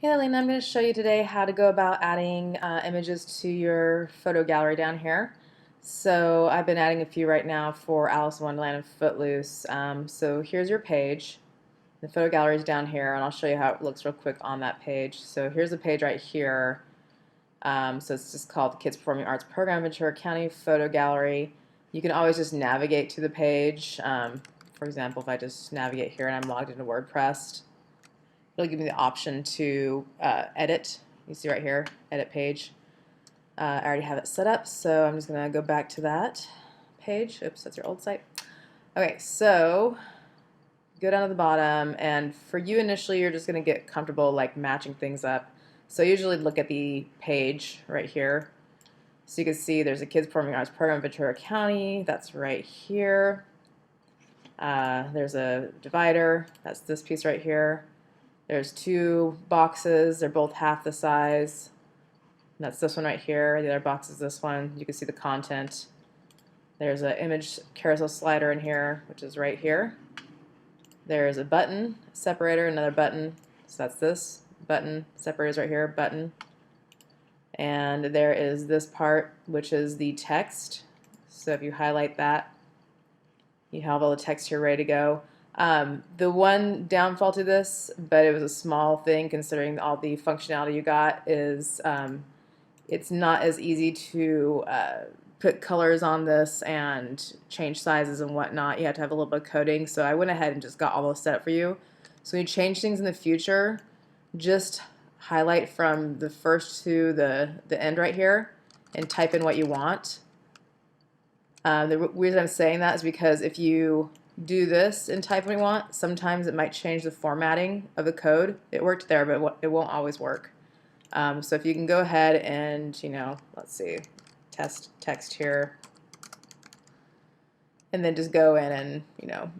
Hey Elena, I'm going to show you today how to go about adding images to your photo gallery down here. So I've been adding a few right now for Alice in Wonderland and Footloose. So here's your page. The photo gallery is down here, and I'll show you how it looks real quick on that page. So here's a page right here. So it's just called the Kids Performing Arts Program, Ventura County Photo Gallery. You can always just navigate to the page. For example, if I just navigate here and I'm logged into WordPress, it'll give me the option to edit. You see right here, edit page. I already have it set up, so I'm just going to go back to that page. Oops, that's your old site. Okay, so go down to the bottom, and for you initially, you're just going to get comfortable like matching things up. So usually look at the page right here. So you can see there's a Kids Performing Arts Program in Ventura County. That's right here. There's a divider. That's this piece right here. There's two boxes. They're both half the size. And that's this one right here. The other box is this one. You can see the content. There's an image carousel slider in here, which is right here. There's a button separator, another button. So that's this button. Separators right here, button. And there is this part, which is the text. So if you highlight that, you have all the text here ready to go. The one downfall to this, but it was a small thing considering all the functionality you got, is it's not as easy to put colors on this and change sizes and whatnot. You have to have a little bit of coding, so I went ahead and just got all those set up for you. So when you change things in the future, just highlight from the first to the end right here and type in what you want. The reason I'm saying that is because if you do this and type what you want, sometimes it might change the formatting of the code. It worked there, but it won't always work. So if you can go ahead and, let's see, test text here, and then just go in and,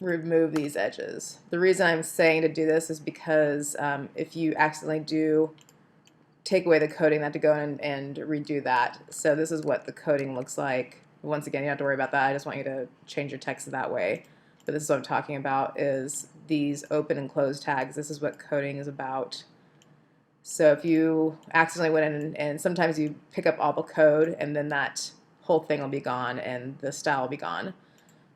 remove these edges. The reason I'm saying to do this is because if you accidentally do take away the coding, you have to go in and redo that. So this is what the coding looks like. Once again, you don't have to worry about that. I just want you to change your text that way. But this is what I'm talking about, is these open and close tags. This is what coding is about. So if you accidentally went in and sometimes you pick up all the code, and then that whole thing will be gone and the style will be gone.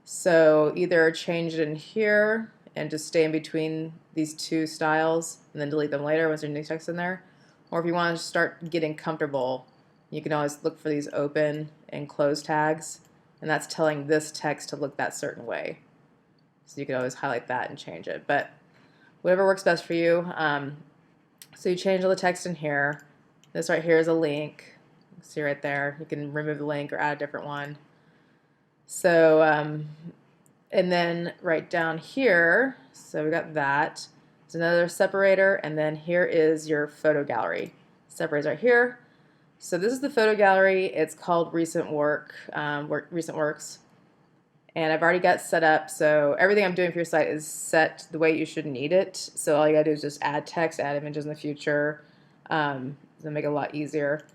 So either change it in here and just stay in between these two styles and then delete them later once there's new text in there. Or if you want to start getting comfortable, you can always look for these open and close tags, and that's telling this text to look that certain way. So you can always highlight that and change it, but whatever works best for you. So you change all the text in here. This right here is a link. See right there. You can remove the link or add a different one. So, and then right down here, so we got that. There's another separator, and then here is your photo gallery. Separates right here. So this is the photo gallery. It's called Recent Recent Works, and I've already got set up. So everything I'm doing for your site is set the way you should need it. So all you gotta do is just add text, add images in the future. It'll make it a lot easier.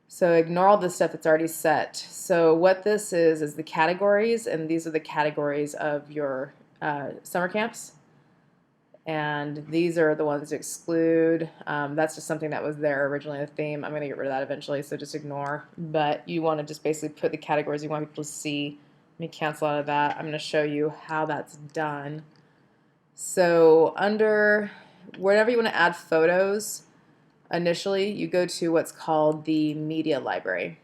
So ignore all the stuff that's already set. So what this is the categories, and these are the categories of your summer camps. And these are the ones to exclude. That's just something that was there originally in the theme. I'm going to get rid of that eventually, so just ignore. But you want to just basically put the categories you want people to see. Let me cancel out of that. I'm going to show you how that's done. So under wherever you want to add photos, initially you go to what's called the media library,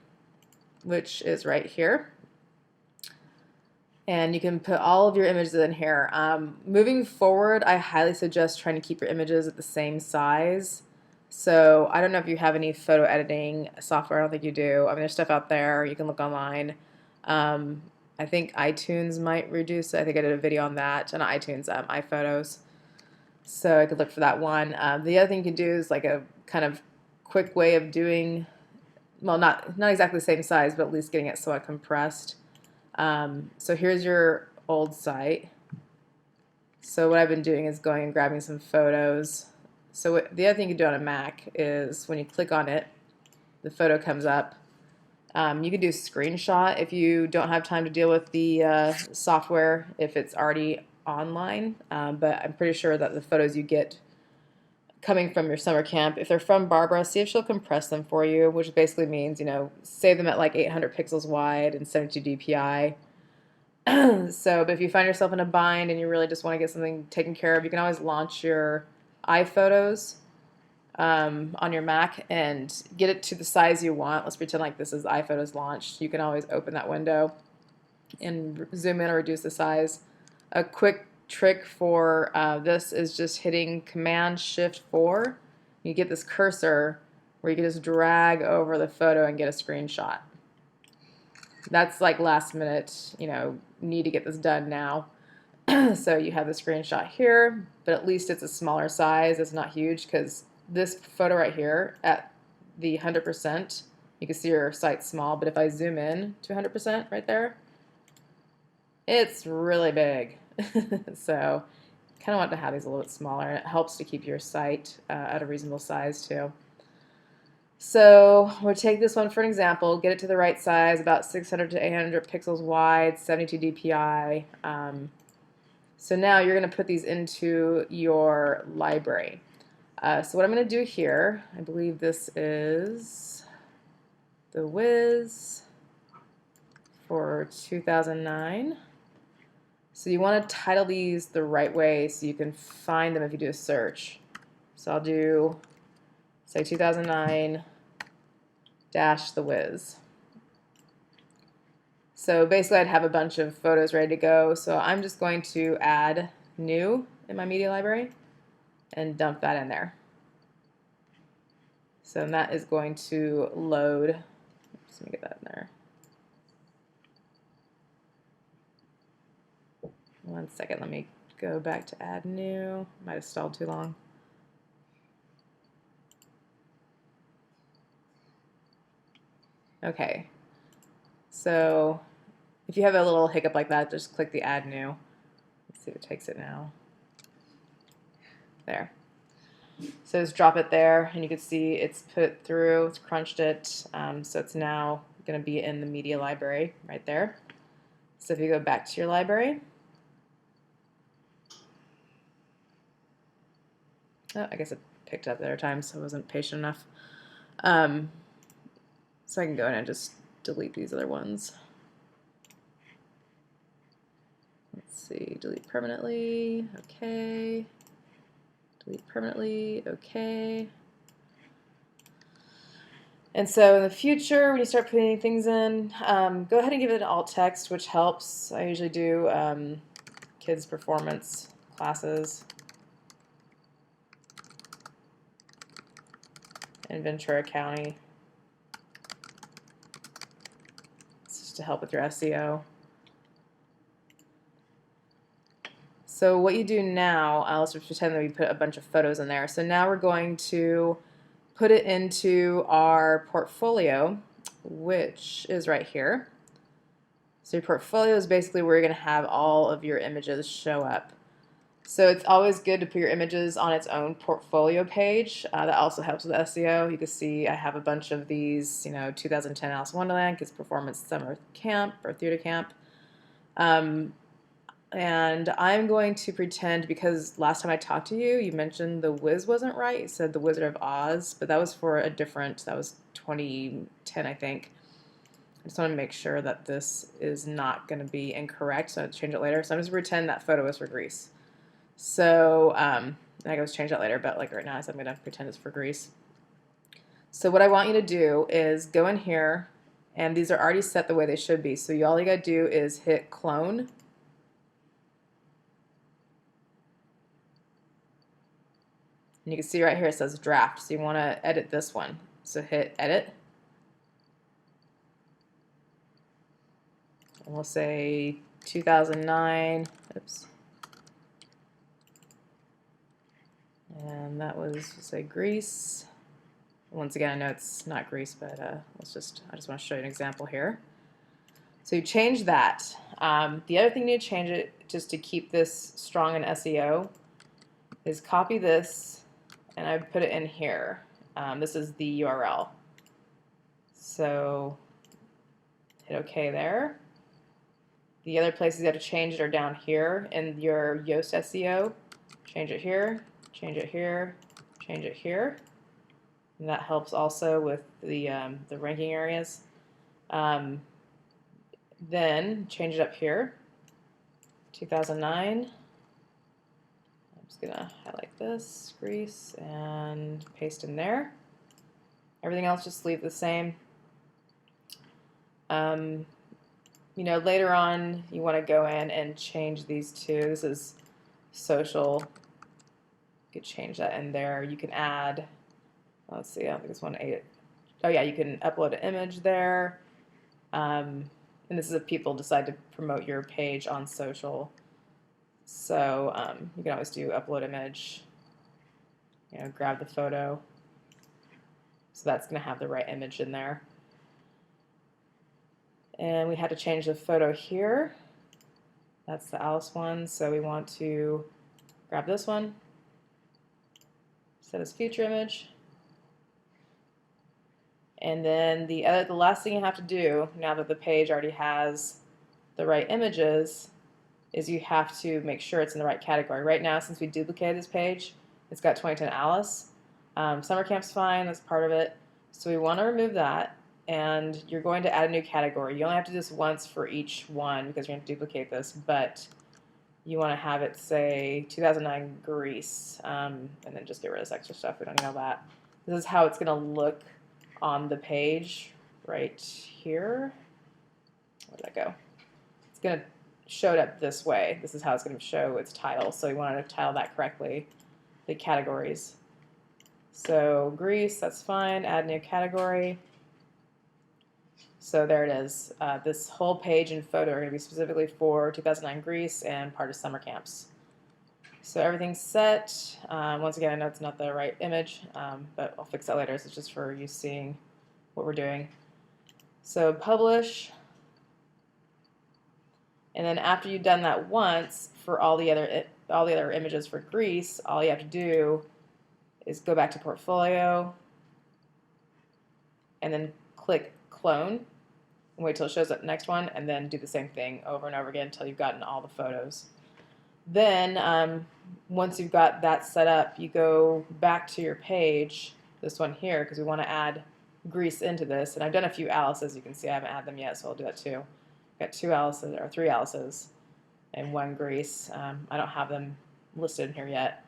which is right here. And you can put all of your images in here. Moving forward, I highly suggest trying to keep your images at the same size. So I don't know if you have any photo editing software. I don't think you do. I mean, there's stuff out there. You can look online. I think iTunes might reduce it. I think I did a video on that, on iTunes, iPhotos. So I could look for that one. The other thing you can do is like a kind of quick way of doing, well, not exactly the same size, but at least getting it somewhat compressed. So here's your old site. So what I've been doing is going and grabbing some photos. So the other thing you can do on a Mac is when you click on it, the photo comes up. You can do screenshot if you don't have time to deal with the software if it's already online, but I'm pretty sure that the photos you get coming from your summer camp. If they're from Barbara, see if she'll compress them for you, which basically means, save them at like 800 pixels wide and 72 dpi. But if you find yourself in a bind and you really just want to get something taken care of, you can always launch your iPhotos on your Mac and get it to the size you want. Let's pretend like this is iPhotos launched. You can always open that window and zoom in or reduce the size. A quick trick for this is just hitting Command-Shift-4. You get this cursor where you can just drag over the photo and get a screenshot. That's like last minute, need to get this done now. So you have the screenshot here, but at least it's a smaller size. It's not huge because this photo right here at the 100%, you can see your site's small, but if I zoom in to 100% right there, it's really big. So kind of want to have these a little bit smaller, and it helps to keep your site at a reasonable size too. So we'll take this one for an example, get it to the right size, about 600 to 800 pixels wide, 72 dpi. So now you're going to put these into your library. So what I'm going to do here, I believe this is the Wiz for 2009. So you want to title these the right way so you can find them if you do a search. So I'll do, say, 2009 The Wiz. So basically I'd have a bunch of photos ready to go. So I'm just going to add new in my media library and dump that in there. So that is going to load. Oops, let me get that in there. One second, let me go back to add new. Might have stalled too long. Okay, so if you have a little hiccup like that, just click the add new. Let's see if it takes it now. There. So just drop it there, and you can see it's put it through, it's crunched it, so it's now going to be in the media library right there. So if you go back to your library, oh, I guess it picked up there times, so I wasn't patient enough. So I can go in and just delete these other ones. Let's see, delete permanently, okay. Delete permanently, okay. And so in the future, when you start putting things in, go ahead and give it an alt text, which helps. I usually do kids performance classes in Ventura County. It's just to help with your SEO. So what you do now, let's pretend that we put a bunch of photos in there. So now we're going to put it into our portfolio, which is right here. So your portfolio is basically where you're going to have all of your images show up. So it's always good to put your images on its own portfolio page. That also helps with SEO. You can see I have a bunch of these, 2010 Alice in Wonderland, Kids Performance Summer Camp or Theater Camp. And I'm going to pretend, because last time I talked to you, you mentioned the Wiz wasn't right. You said the Wizard of Oz, but that was for a different, that was 2010, I think. I just want to make sure that this is not going to be incorrect, so I'll change it later. So I'm just going to pretend that photo is for Greece. So I can always change that later, but like right now, so I'm going to pretend it's for Greece. So what I want you to do is go in here, and these are already set the way they should be. So all you got to do is hit clone. And you can see right here it says draft, so you want to edit this one. So hit edit. And we'll say 2009. Oops. And that was, say, Greece. Once again, I know it's not Greece, but I just want to show you an example here. So you change that. The other thing you need to change it just to keep this strong in SEO is copy this, and I put it in here. This is the URL. So hit OK there. The other places you have to change it are down here in your Yoast SEO. Change it here, change it here, change it here. And that helps also with the ranking areas. Then change it up here, 2009. I'm just gonna highlight this, Greece, and paste in there. Everything else just leave the same. You know, later on you want to go in and change these two. This is social. You could change that in there. You can add, let's see, I don't think this one ate it. Oh yeah, you can upload an image there. And this is if people decide to promote your page on social. So you can always do upload image, you know, grab the photo. So that's going to have the right image in there. And we had to change the photo here. That's the Alice one, so we want to grab this one, set as future image. And then the last thing you have to do, now that the page already has the right images, is you have to make sure it's in the right category. Right now, since we duplicated this page, it's got 2010 Alice. Summer camp's fine, that's part of it. So we want to remove that, and you're going to add a new category. You only have to do this once for each one because you're going to duplicate this, but you want to have it say 2009 Greece, and then just get rid of this extra stuff. We don't need all that. This is how it's going to look on the page right here. Where'd that go? It's going to show it up this way. This is how it's going to show its title. So you want to title that correctly, the categories. So Greece, that's fine. Add new category. So there it is. This whole page and photo are going to be specifically for 2009 Greece and part of summer camps. So everything's set. Once again, I know it's not the right image, but I'll fix that later. So it's just for you seeing what we're doing. So publish. And then after you've done that once for all the other images for Greece, all you have to do is go back to portfolio and then click clone and wait till it shows up the next one, and then do the same thing over and over again until you've gotten all the photos. Then once you've got that set up, you go back to your page, this one here, because we want to add Greece into this. And I've done a few Alice's. You can see I haven't added them yet, so I'll do that too. I've got 2 Alice's, or 3 Alice's, and 1 Greece. I don't have them listed in here yet.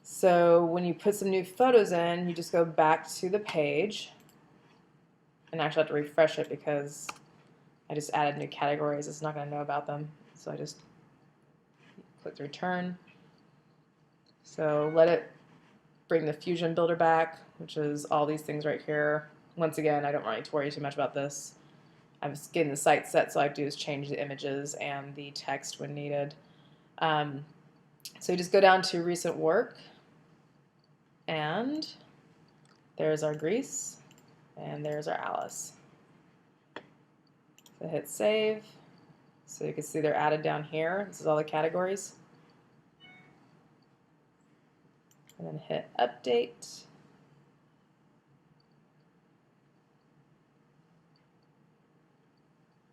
So when you put some new photos in, you just go back to the page, and I actually have to refresh it because I just added new categories. It's not going to know about them, so I just click return. So let it bring the Fusion Builder back, which is all these things right here. Once again, I don't really need to worry too much about this. I'm just getting the site set, so all I have to do is change the images and the text when needed. So you just go down to recent work, and there's our Greece, and there's our Alice. So hit save. So you can see they're added down here. This is all the categories. And then hit update.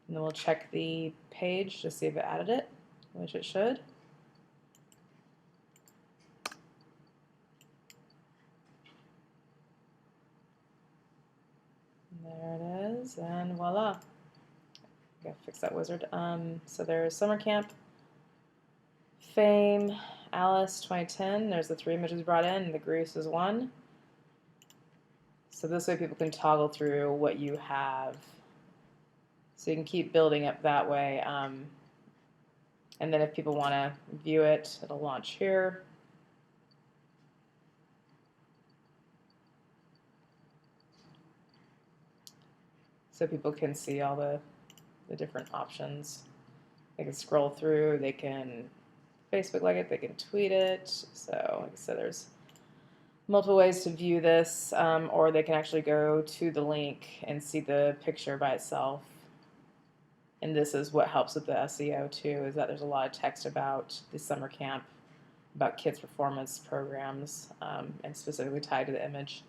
And then we'll check the page to see if it added it, which it should. There it is, and voila. Gotta fix that wizard. So there's summer camp, fame, Alice 2010. There's the 3 images brought in, and the Greece is 1. So this way people can toggle through what you have. So you can keep building up that way. And then if people want to view it, it'll launch here. So people can see all the different options. They can scroll through, they can Facebook like it, they can tweet it. So like I said, there's multiple ways to view this, or they can actually go to the link and see the picture by itself. And this is what helps with the SEO too, is that there's a lot of text about the summer camp, about kids' performance programs, and specifically tied to the image.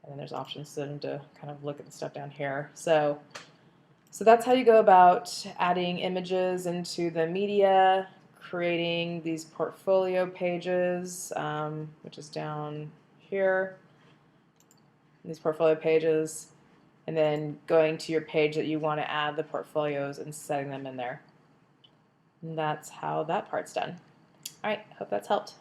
And then there's options for them to kind of look at the stuff down here. So that's how you go about adding images into the media, creating these portfolio pages, which is down here, these portfolio pages, and then going to your page that you want to add the portfolios and setting them in there. And that's how that part's done. All right, hope that's helped.